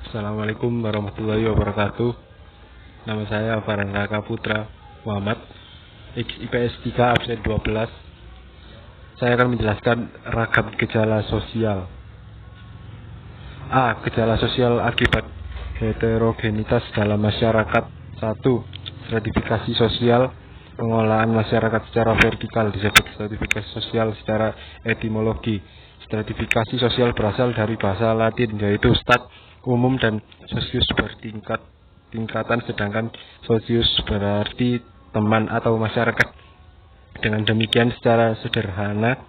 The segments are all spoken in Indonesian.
Assalamualaikum warahmatullahi wabarakatuh. Nama saya Farhan Raka Putra Muhammad, IPS 3 absen 12. Saya akan menjelaskan ragam gejala sosial. A. Gejala sosial akibat heterogenitas dalam masyarakat. 1. Stratifikasi sosial. Pengolahan masyarakat secara vertikal disebut stratifikasi sosial secara etimologi. Stratifikasi sosial berasal dari bahasa Latin yaitu stat, umum, dan socius tingkatan, sedangkan socius berarti teman atau masyarakat. Dengan demikian, secara sederhana,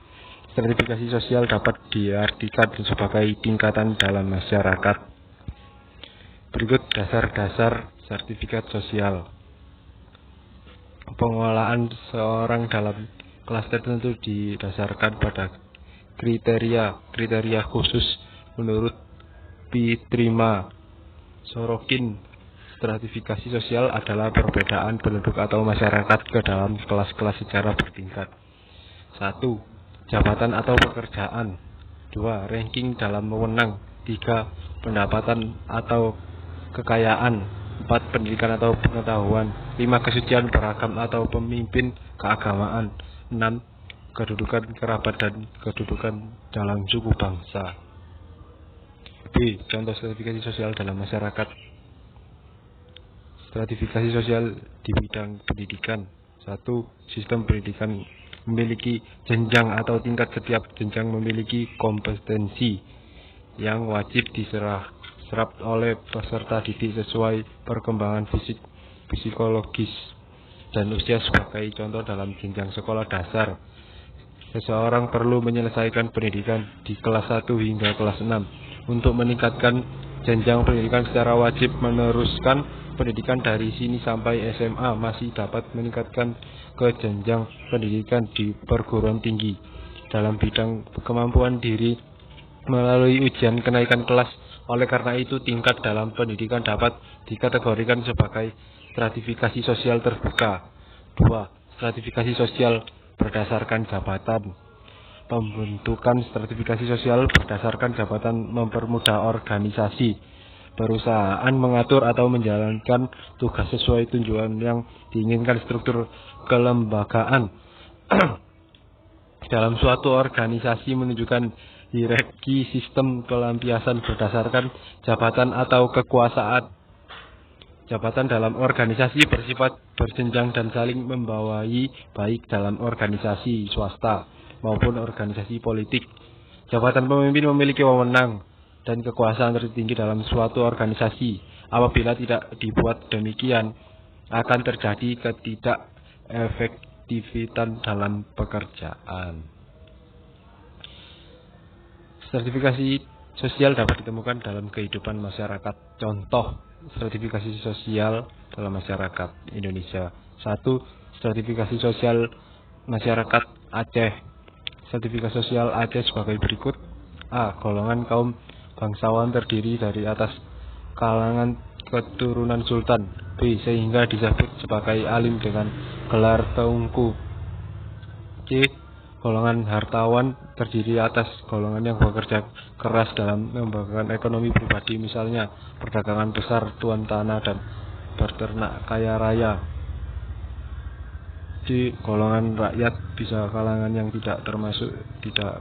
stratifikasi sosial dapat diartikan sebagai tingkatan dalam masyarakat. Berikut dasar-dasar sertifikat sosial. Pengolahan seorang dalam kelas tertentu didasarkan pada kriteria khusus menurut Pitrima Sorokin. Stratifikasi sosial adalah perbedaan penduduk atau masyarakat ke dalam kelas-kelas secara bertingkat. 1. Jabatan atau pekerjaan. 2. Ranking dalam wewenang. 3. Pendapatan atau kekayaan. 4. Pendidikan atau pengetahuan. 5. Kesucian beragam atau pemimpin keagamaan. 6. Kedudukan kerabat dan kedudukan dalam suku bangsa. B. Contoh stratifikasi sosial dalam masyarakat. Stratifikasi sosial di bidang pendidikan. 1. Sistem pendidikan memiliki jenjang atau tingkat. Setiap jenjang memiliki kompetensi yang wajib diserap oleh peserta didik sesuai perkembangan psikologis dan usia. Sebagai contoh, dalam jenjang sekolah dasar, seseorang perlu menyelesaikan pendidikan di kelas 1 hingga kelas 6. Untuk meningkatkan jenjang pendidikan secara wajib meneruskan pendidikan dari sini sampai SMA, masih dapat meningkatkan ke jenjang pendidikan di perguruan tinggi dalam bidang kemampuan diri melalui ujian kenaikan kelas. Oleh karena itu, tingkat dalam pendidikan dapat dikategorikan sebagai stratifikasi sosial terbuka. 2. Stratifikasi sosial berdasarkan jabatan. Pembentukan stratifikasi sosial berdasarkan jabatan mempermudah organisasi perusahaan mengatur atau menjalankan tugas sesuai tujuan yang diinginkan. Struktur kelembagaan dalam suatu organisasi menunjukkan hierarki sistem pelampiasan berdasarkan jabatan atau kekuasaan. Jabatan dalam organisasi bersifat berjenjang dan saling membawai, baik dalam organisasi swasta maupun organisasi politik. Jabatan pemimpin memiliki wewenang dan kekuasaan tertinggi dalam suatu organisasi. Apabila tidak dibuat demikian, akan terjadi ketidakefektifan dalam pekerjaan. Stratifikasi sosial dapat ditemukan dalam kehidupan masyarakat. Contoh stratifikasi sosial dalam masyarakat Indonesia. 1. Stratifikasi sosial masyarakat Aceh. Stratifikasi sosial Aceh sebagai berikut. A. Golongan kaum bangsawan terdiri dari atas kalangan keturunan sultan. B. Sehingga disebut sebagai alim dengan gelar teungku. C. Golongan hartawan terdiri atas golongan yang bekerja keras dalam mengembangkan ekonomi pribadi, misalnya perdagangan besar, tuan tanah, dan berternak kaya raya. D. Golongan rakyat bisa kalangan yang tidak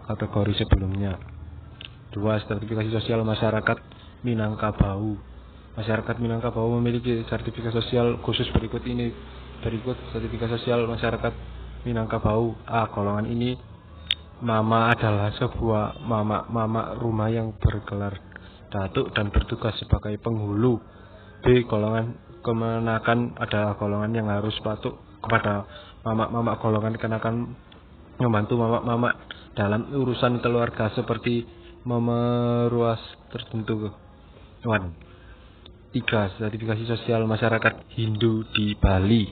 kategori sebelumnya. 2. Stratifikasi sosial masyarakat Minangkabau. Masyarakat Minangkabau memiliki sertifikasi sosial khusus berikut ini. Berikut sertifikasi sosial masyarakat Minangkabau. A. Golongan ini mama adalah sebuah mama rumah yang bergelar datuk dan bertugas sebagai penghulu. B. Golongan kemenakan adalah golongan yang harus patuh kepada mama golongan kenakan membantu mama dalam urusan keluarga seperti memeruas tertentu. 3. Stratifikasi sosial masyarakat Hindu di Bali.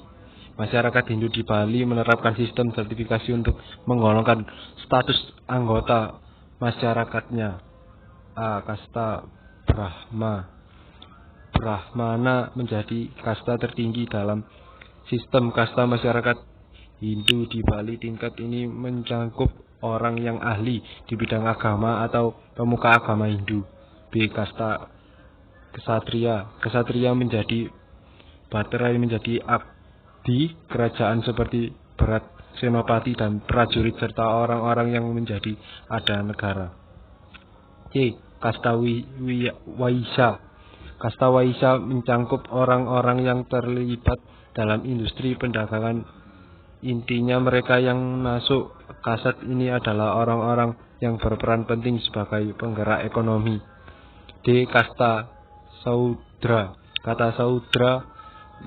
Masyarakat Hindu di Bali menerapkan sistem sertifikasi untuk menggolongkan status anggota masyarakatnya. A. Kasta Brahmana menjadi kasta tertinggi dalam sistem kasta masyarakat Hindu di Bali. Tingkat ini mencakup orang yang ahli di bidang agama atau pemuka agama Hindu. B. Kasta Kesatria menjadi baterai, menjadi abdi kerajaan seperti berat senopati dan prajurit serta orang-orang yang menjadi ada negara. C. Kasta Waisya. Kasta Waisya mencangkup orang-orang yang terlibat dalam industri perdagangan. Intinya mereka yang masuk kasat ini adalah orang-orang yang berperan penting sebagai penggerak ekonomi. D. Kasta Saudra. Kata Saudra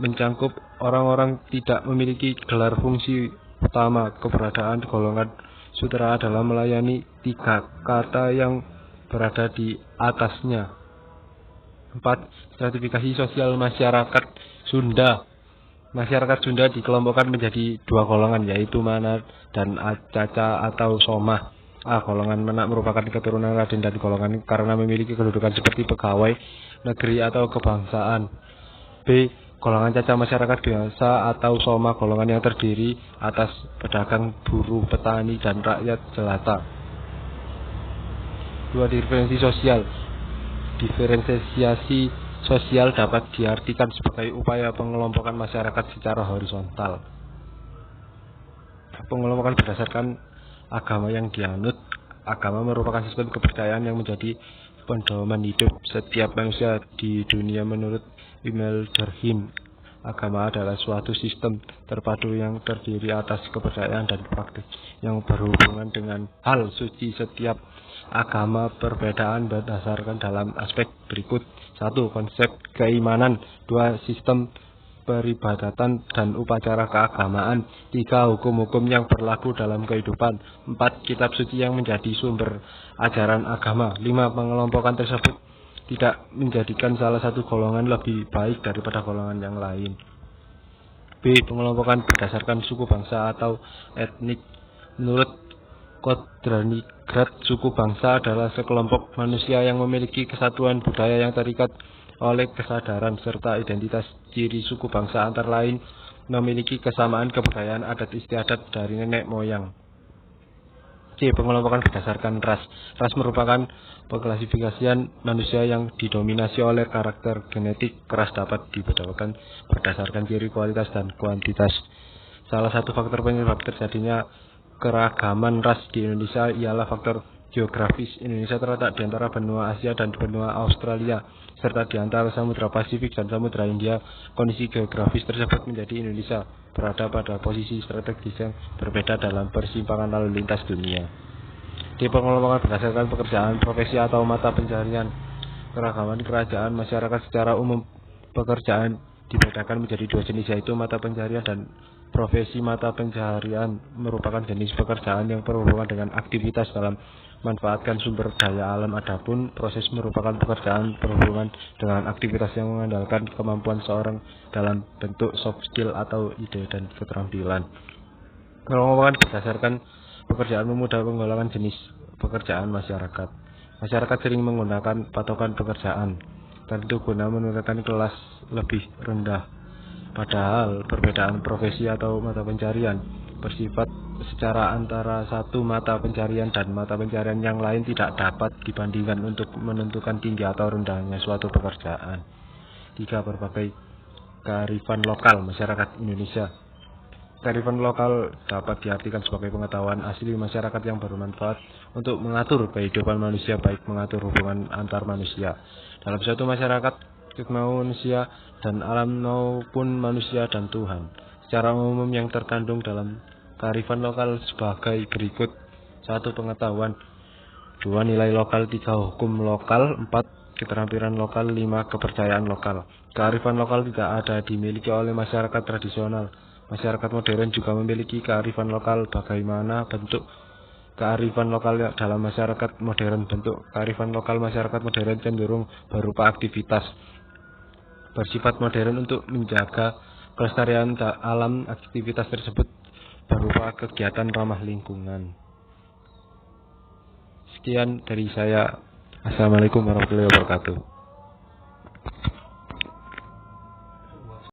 mencangkup orang-orang tidak memiliki gelar fungsi utama. Keberadaan golongan sudra adalah melayani tiga kata yang berada di atasnya. 4. Stratifikasi sosial masyarakat Sunda. Masyarakat Sunda dikelompokkan menjadi dua golongan, yaitu Mana dan Caca atau Soma. A. Golongan Mana merupakan keturunan Raden dan golongan karena memiliki kedudukan seperti pegawai negeri atau kebangsaan. B. Golongan Caca masyarakat biasa atau Soma, golongan yang terdiri atas pedagang, buruh, petani, dan rakyat jelata. 2. Diferensiasi sosial dapat diartikan sebagai upaya pengelompokan masyarakat secara horizontal. Pengelompokan berdasarkan agama yang dianut. Agama merupakan sistem kepercayaan yang menjadi pedoman hidup setiap manusia di dunia. Menurut Emil Durkheim, agama adalah suatu sistem terpadu yang terdiri atas kepercayaan dan praktik yang berhubungan dengan hal suci. Setiap agama perbedaan berdasarkan dalam aspek berikut. 1. Konsep keimanan. 2. Sistem peribadatan dan upacara keagamaan. 3. Hukum-hukum yang berlaku dalam kehidupan. 4. Kitab suci yang menjadi sumber ajaran agama. 5. Pengelompokan tersebut tidak menjadikan salah satu golongan lebih baik daripada golongan yang lain. B. Pengelompokan berdasarkan suku bangsa atau etnik. Menurut Kodranigrat, suku bangsa adalah sekelompok manusia yang memiliki kesatuan budaya yang terikat oleh kesadaran serta identitas. Ciri suku bangsa antara lain memiliki kesamaan kebudayaan, adat istiadat dari nenek moyang. C. Pengelompokan berdasarkan ras. Ras merupakan pengklasifikasian manusia yang didominasi oleh karakter genetik. Ras dapat dibedakan berdasarkan ciri kualitas dan kuantitas. Salah satu faktor penyebab terjadinya keragaman ras di Indonesia ialah faktor geografis. Indonesia terletak di antara benua Asia dan benua Australia, serta di antara Samudra Pasifik dan Samudra Hindia. Kondisi geografis tersebut menjadi Indonesia berada pada posisi strategis yang berbeda dalam persimpangan lalu lintas dunia. Di pengelompokan berdasarkan pekerjaan, profesi atau mata pencarian. Keragaman kerajaan masyarakat secara umum. Pekerjaan dibedakan menjadi dua jenis, yaitu mata pencarian dan profesi. Mata pencarian merupakan jenis pekerjaan yang berhubungan dengan aktivitas dalam manfaatkan sumber daya alam. Adapun proses merupakan pekerjaan berhubungan dengan aktivitas yang mengandalkan kemampuan seorang dalam bentuk soft skill atau ide dan keterampilan. Pengelompokan berdasarkan pekerjaan memudah penggolongan jenis pekerjaan masyarakat. Masyarakat sering menggunakan patokan pekerjaan tentu guna menentukan kelas lebih rendah. Padahal perbedaan profesi atau mata pencarian bersifat secara antara satu mata pencarian dan mata pencarian yang lain tidak dapat dibandingkan untuk menentukan tinggi atau rendahnya suatu pekerjaan. 3. Berbagai kearifan lokal masyarakat Indonesia. Kearifan lokal dapat diartikan sebagai pengetahuan asli masyarakat yang bermanfaat untuk mengatur kehidupan manusia, baik mengatur hubungan antar manusia dalam suatu masyarakat, manusia dan alam, maupun manusia dan Tuhan. Secara umum yang terkandung dalam kearifan lokal sebagai berikut. 1. Pengetahuan. 2. Nilai lokal. 3. Hukum lokal. 4. Keterampilan lokal. 5. Kepercayaan lokal. Kearifan lokal tidak ada dimiliki oleh masyarakat tradisional. Masyarakat modern juga memiliki kearifan lokal. Bagaimana bentuk kearifan lokal dalam masyarakat modern? Bentuk kearifan lokal masyarakat modern cenderung berupa aktivitas bersifat modern untuk menjaga kelestarian alam. Aktivitas tersebut berupa kegiatan ramah lingkungan. Sekian dari saya. Assalamualaikum warahmatullahi wabarakatuh.